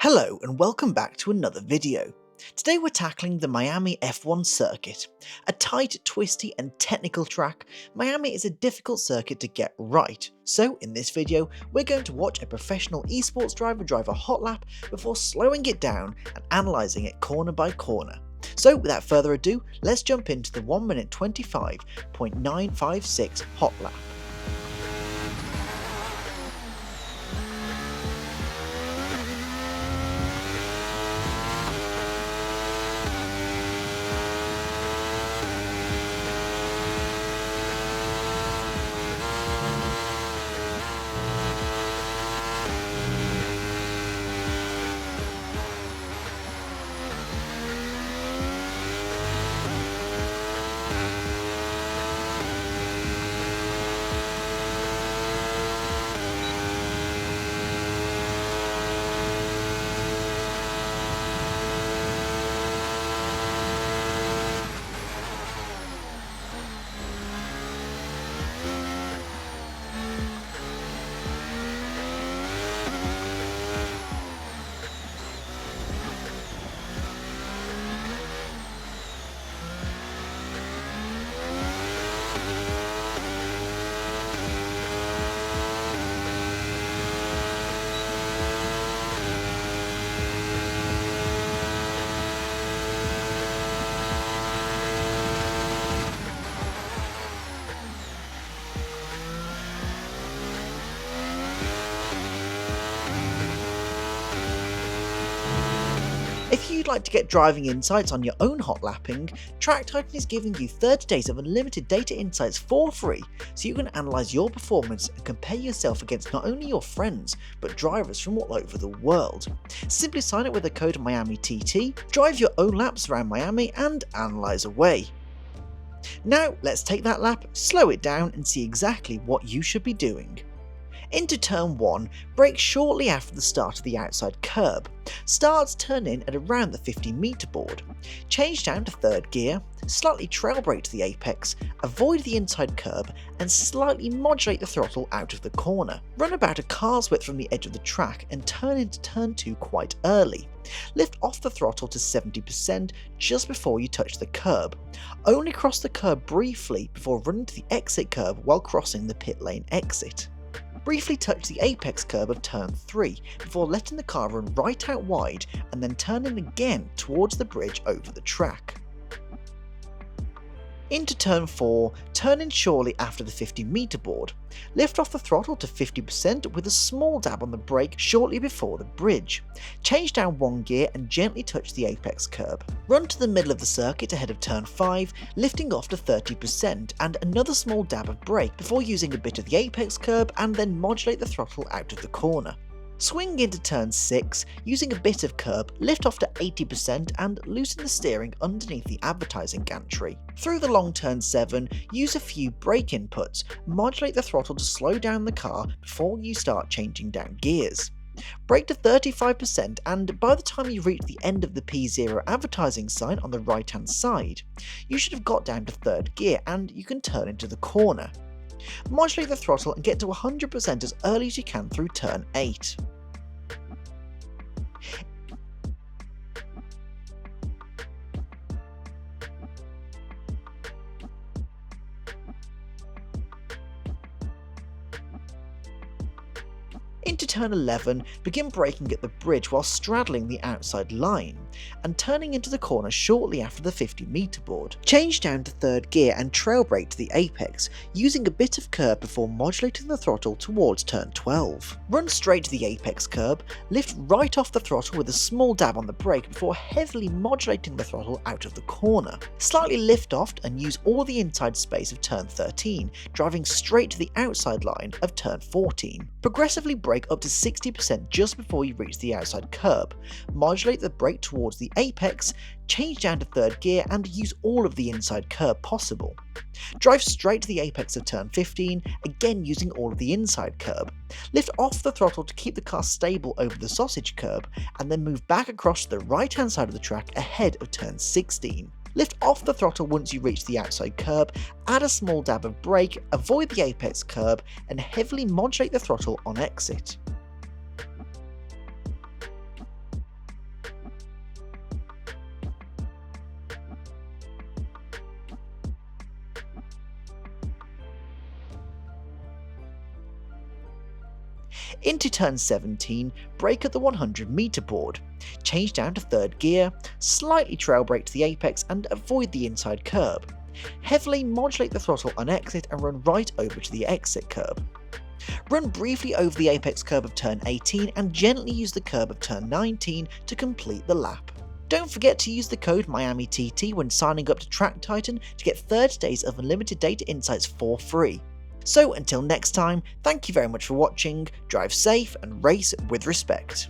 Hello and welcome back to another video. Today we're tackling the Miami F1 circuit. A tight, twisty and technical track, Miami is a difficult circuit to get right. So in this video, we're going to watch a professional esports driver drive a hot lap before slowing it down and analysing it corner by corner. So without further ado, let's jump into the 1 minute 25.956 hot lap. If you'd like to get driving insights on your own hot lapping, Track Titan is giving you 30 days of unlimited data insights for free so you can analyse your performance and compare yourself against not only your friends but drivers from all over the world. Simply sign up with the code MIAMITT, drive your own laps around Miami and analyse away. Now let's take that lap, slow it down and see exactly what you should be doing. Into turn 1, brake shortly after the start of the outside curb. Starts turn in at around the 50-metre board. Change down to third gear, slightly trail brake to the apex, avoid the inside curb and slightly modulate the throttle out of the corner. Run about a car's width from the edge of the track and turn into turn 2 quite early. Lift off the throttle to 70% just before you touch the curb. Only cross the curb briefly before running to the exit curb while crossing the pit lane exit. Briefly touch the apex curb of turn 3 before letting the car run right out wide and then turn in again towards the bridge over the track. Into turn 4, turn in shortly after the 50-metre board. Lift off the throttle to 50% with a small dab on the brake shortly before the bridge. Change down 1 gear and gently touch the apex curb. Run to the middle of the circuit ahead of turn 5, lifting off to 30% and another small dab of brake before using a bit of the apex curb and then modulate the throttle out of the corner. Swing into turn 6, using a bit of curb, lift off to 80% and loosen the steering underneath the advertising gantry. Through the long turn 7, use a few brake inputs, modulate the throttle to slow down the car before you start changing down gears. Brake to 35% and by the time you reach the end of the P0 advertising sign on the right hand side, you should have got down to third gear and you can turn into the corner. Modulate the throttle and get to 100% as early as you can through turn 8. Into turn 11, begin braking at the bridge while straddling the outside line, and turning into the corner shortly after the 50-metre board. Change down to third gear and trail brake to the apex, using a bit of curb before modulating the throttle towards turn 12. Run straight to the apex curb, lift right off the throttle with a small dab on the brake before heavily modulating the throttle out of the corner. Slightly lift off and use all the inside space of turn 13, driving straight to the outside line of turn 14. Progressively brake up to 60% just before you reach the outside curb. Modulate the brake towards the apex, change down to third gear and use all of the inside curb possible. Drive straight to the apex of turn 15, again using all of the inside curb. Lift off the throttle to keep the car stable over the sausage curb, and then move back across to the right hand side of the track ahead of turn 16. Lift off the throttle once you reach the outside curb, add a small dab of brake, avoid the apex curb, and heavily modulate the throttle on exit. Into turn 17, brake at the 100-meter board. Change down to 3rd gear, slightly trail brake to the apex and avoid the inside curb. Heavily modulate the throttle on exit and run right over to the exit curb. Run briefly over the apex curb of turn 18 and gently use the curb of turn 19 to complete the lap. Don't forget to use the code MIAMITT when signing up to Track Titan to get 30 days of unlimited data insights for free. So until next time, thank you very much for watching, drive safe and race with respect.